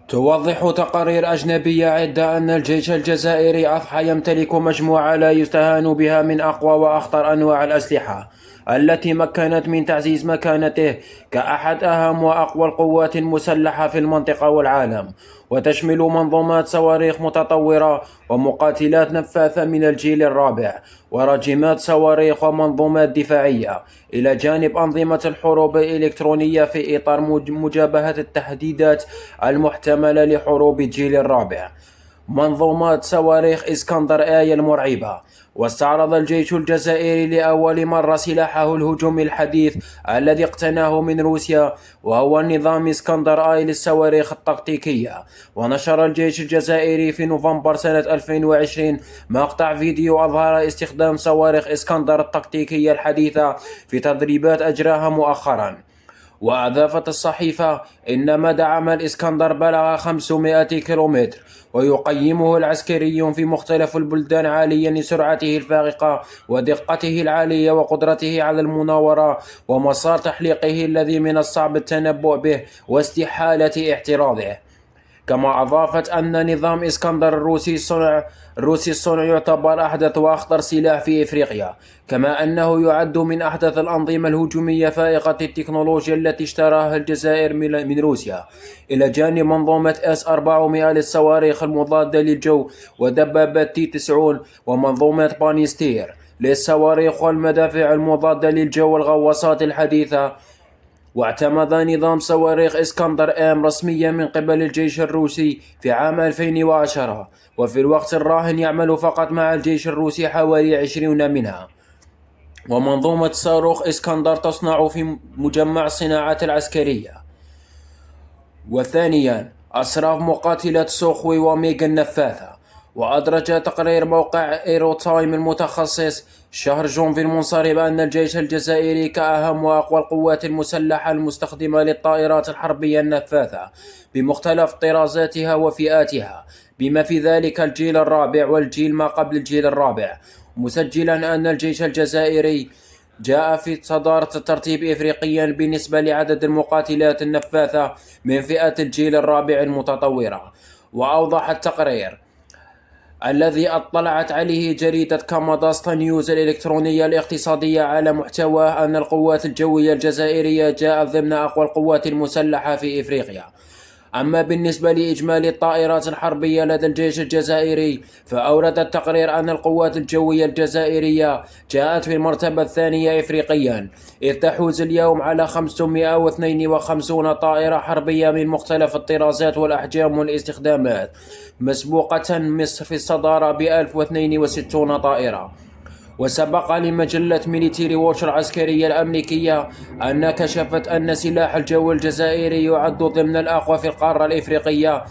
توضح تقارير أجنبية عدة أن الجيش الجزائري أصبح يمتلك مجموعة لا يستهان بها من أقوى وأخطر أنواع الأسلحة التي مكنت من تعزيز مكانته كأحد أهم وأقوى القوات المسلحة في المنطقة والعالم، وتشمل منظومات صواريخ متطورة ومقاتلات نفاثة من الجيل الرابع وراجمات صواريخ ومنظومات دفاعية، إلى جانب أنظمة الحروب الإلكترونية في إطار مجابهة التهديدات المحتملة لحروب الجيل الرابع. منظومات صواريخ إسكندر آي المرعبة. واستعرض الجيش الجزائري لأول مرة سلاحه الهجومي الحديث الذي اقتناه من روسيا، وهو النظام إسكندر آي للصواريخ التكتيكية. ونشر الجيش الجزائري في نوفمبر سنة 2020 مقطع فيديو أظهر استخدام صواريخ إسكندر التكتيكية الحديثة في تدريبات أجراها مؤخرا. وأضافت الصحيفة إن مدى عمل إسكندر بلغ 500 كيلومتر، ويقيمه العسكريون في مختلف البلدان عاليا لسرعته الفائقة ودقته العالية وقدرته على المناورة ومسار تحليقه الذي من الصعب التنبؤ به واستحالة اعتراضه. كما أضافت أن نظام إسكندر الروسي الصنع يعتبر أحدث وأخطر سلاح في إفريقيا، كما أنه يعد من أحدث الأنظمة الهجومية فائقة التكنولوجيا التي اشتراها الجزائر من روسيا، إلى جانب منظومة S-400 للصواريخ المضادة للجو ودبابات T-90 ومنظومة بانيستير للصواريخ والمدافع المضادة للجو والغواصات الحديثة. واعتمد نظام صواريخ إسكندر آم رسميا من قبل الجيش الروسي في عام 2010، وفي الوقت الراهن يعمل فقط مع الجيش الروسي حوالي 20 منها. ومنظومة صاروخ إسكندر تصنع في مجمع الصناعات العسكرية. وثانيا، أسراف مقاتلة سوخوي وميغا النفاثة. وأدرج تقرير موقع ايرو تايم المتخصص شهر جونفي المنصرم أن الجيش الجزائري كأهم وأقوى القوات المسلحة المستخدمة للطائرات الحربية النفاثة بمختلف طرازاتها وفئاتها، بما في ذلك الجيل الرابع والجيل ما قبل الجيل الرابع، مسجلا أن الجيش الجزائري جاء في صدارة الترتيب إفريقيا بالنسبة لعدد المقاتلات النفاثة من فئة الجيل الرابع المتطورة. وأوضح التقرير الذي اطلعت عليه جريدة كاماداستا نيوز الإلكترونية الاقتصادية على محتواه أن القوات الجوية الجزائرية جاءت ضمن أقوى القوات المسلحة في إفريقيا. أما بالنسبة لإجمالي الطائرات الحربية لدى الجيش الجزائري، فأورد التقرير أن القوات الجوية الجزائرية جاءت في المرتبة الثانية إفريقيا، إذ تحوز اليوم على 552 طائرة حربية من مختلف الطرازات والأحجام والاستخدامات، مسبوقة مصر في الصدارة ب1062 طائرة. وسبق لمجلة ميليتيري ووتش العسكرية الأمريكية أن كشفت أن سلاح الجو الجزائري يعد ضمن الأقوى في القارة الإفريقية،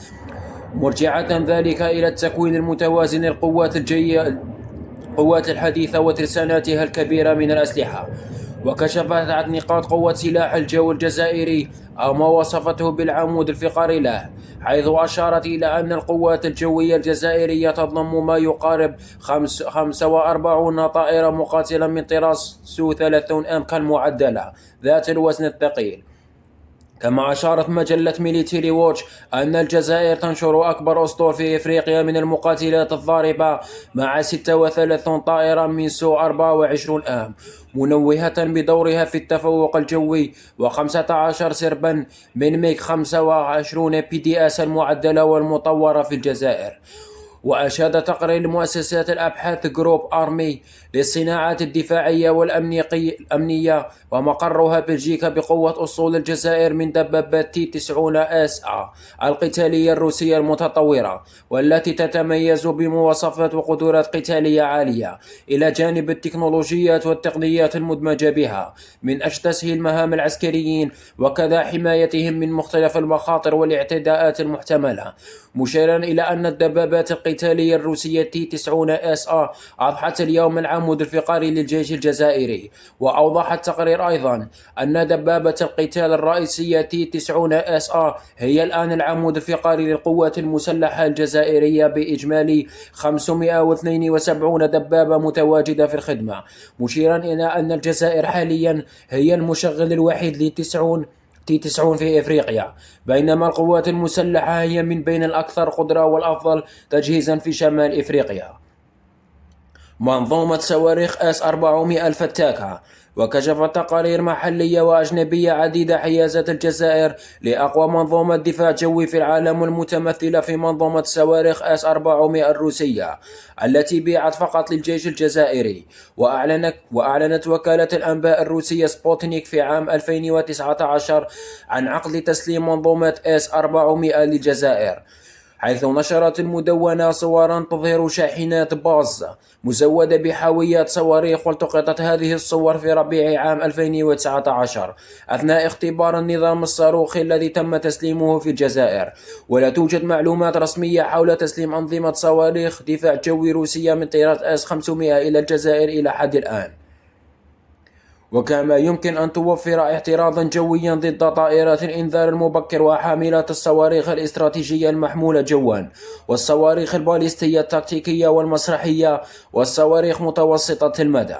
مرجعة ذلك إلى التكوين المتوازن للقوات الحديثة وترساناتها الكبيرة من الأسلحة. وكشفت عن نقاط قوة سلاح الجو الجزائري أو ما وصفته بالعمود الفقري له، حيث أشارت إلى أن القوات الجوية الجزائرية تضم ما يقارب 45 طائرة مقاتلة من طراز سو 30 كالمعدلة ذات الوزن الثقيل. كما أشارت مجلة ميليتيري ووتش أن الجزائر تنشر أكبر أسطول في إفريقيا من المقاتلات الضاربة مع 36 طائرة من سو 24 منوهة بدورها في التفوق الجوي، و15 سربا من ميغ 25 PDS المعدلة والمطورة في الجزائر. وأشاد تقرير المؤسسات الأبحاث جروب آرمي للصناعات الدفاعية والأمنية ومقرها بلجيكا بقوة أسطول الجزائر من دبابات T-90 القتالية الروسية المتطورة، والتي تتميز بمواصفات وقدرات قتالية عالية، إلى جانب التكنولوجيات والتقنيات المدمجة بها من أجل تسهيل المهام العسكريين وكذا حمايتهم من مختلف المخاطر والاعتداءات المحتملة، مشيرا إلى أن الدبابات القتالية الروسية T-90 أضحت اليوم العمود الفقري للجيش الجزائري. وأوضح التقرير أيضا أن دبابة القتال الرئيسية T-90 هي الآن العمود الفقري للقوات المسلحة الجزائرية بإجمالي 572 دبابة متواجدة في الخدمة، مشيرا إلى أن الجزائر حاليا هي المشغل الوحيد ل T-90 في إفريقيا، بينما القوات المسلحة هي من بين الأكثر قدرة والأفضل تجهيزا في شمال إفريقيا. منظومة صواريخ S-400 الفتاكة. وكشفت تقارير محلية وأجنبية عديدة حيازة الجزائر لأقوى منظومة دفاع جوي في العالم، المتمثلة في منظومة صواريخ S-400 الروسية التي بيعت فقط للجيش الجزائري. وأعلنت وكالة الأنباء الروسية سبوتنيك في عام 2019 عن عقد تسليم منظومة S-400 للجزائر، حيث نشرت المدونة صورا تظهر شاحنات باز مزودة بحاويات صواريخ. والتقطت هذه الصور في ربيع عام 2019 أثناء اختبار النظام الصاروخي الذي تم تسليمه في الجزائر. ولا توجد معلومات رسمية حول تسليم أنظمة صواريخ دفاع جوي روسية من طيارات S-500 إلى الجزائر إلى حد الآن. وكما يمكن أن توفر اعتراضا جويا ضد طائرات الإنذار المبكر وحاملات الصواريخ الاستراتيجية المحمولة جوا، والصواريخ الباليستية التكتيكية والمسرحية، والصواريخ متوسطة المدى.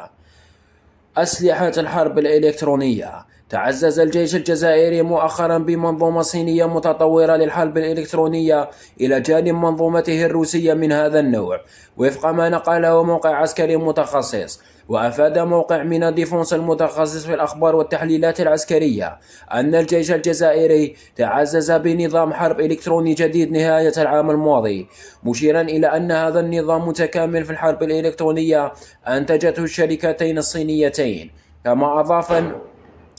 أسلحة الحرب الإلكترونية. تعزز الجيش الجزائري مؤخرا بمنظومة صينية متطورة للحرب الإلكترونية إلى جانب منظومته الروسية من هذا النوع، وفق ما نقله موقع عسكري متخصص. وأفاد موقع من ديفونس المتخصص في الأخبار والتحليلات العسكرية أن الجيش الجزائري تعزز بنظام حرب إلكتروني جديد نهاية العام الماضي، مشيرا إلى أن هذا النظام متكامل في الحرب الإلكترونية أنتجته الشركتين الصينيتين. كما أضاف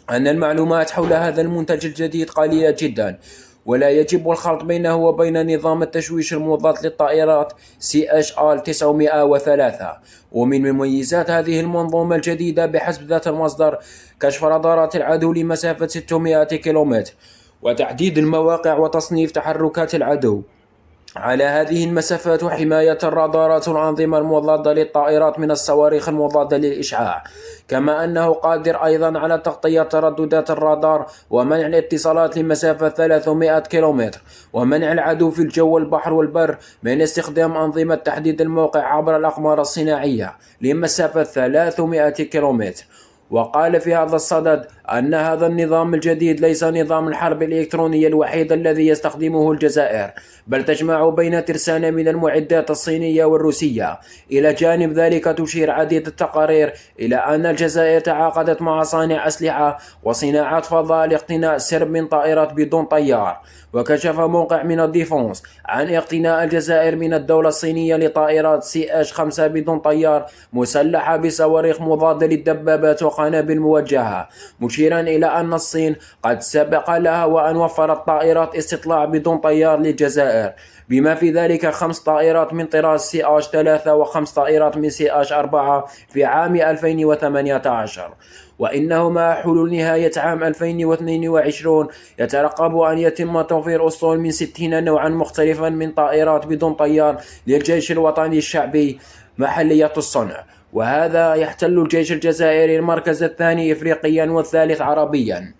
أن المعلومات حول هذا المنتج الجديد قليلة جدا، ولا يجب الخلط بينه وبين نظام التشويش المضاد للطائرات CHR 903. ومن مميزات هذه المنظومة الجديدة بحسب ذات المصدر كشف رادارات العدو لمسافة 600 كيلومتر، وتحديد المواقع وتصنيف تحركات العدو على هذه المسافات، وحماية الرادارات والأنظمة المضادة للطائرات من الصواريخ المضادة للإشعاع. كما أنه قادر أيضا على تغطية ترددات الرادار ومنع الاتصالات لمسافة 300 كيلومتر، ومنع العدو في الجو والبحر والبر من استخدام أنظمة تحديد الموقع عبر الأقمار الصناعية لمسافة 300 كيلومتر. وقال في هذا الصدد أن هذا النظام الجديد ليس نظام الحرب الإلكتروني الوحيد الذي يستخدمه الجزائر، بل تجمع بين ترسانة من المعدات الصينية والروسية. إلى جانب ذلك تشير عديد التقارير إلى أن الجزائر تعاقدت مع صانع أسلحة وصناعات فضاء لاقتناء سرب من طائرات بدون طيار. وكشف موقع من الديفونس عن اقتناء الجزائر من الدولة الصينية لطائرات CH-5 بدون طيار مسلحة بصواريخ مضادة للدبابات وقنابل موجهة، مشيرا إلى أن الصين قد سبق لها وأن وفرت طائرات استطلاع بدون طيار للجزائر، بما في ذلك 5 طائرات من طراز CH-3 و5 طائرات من CH-4 في عام 2018. وإنه مع حلول نهاية عام 2022 يترقب أن يتم توفير أسطول من 60 نوعا مختلفا من طائرات بدون طيار للجيش الوطني الشعبي محلية الصنع، وهذا يحتل الجيش الجزائري المركز الثاني إفريقيا والثالث عربيا.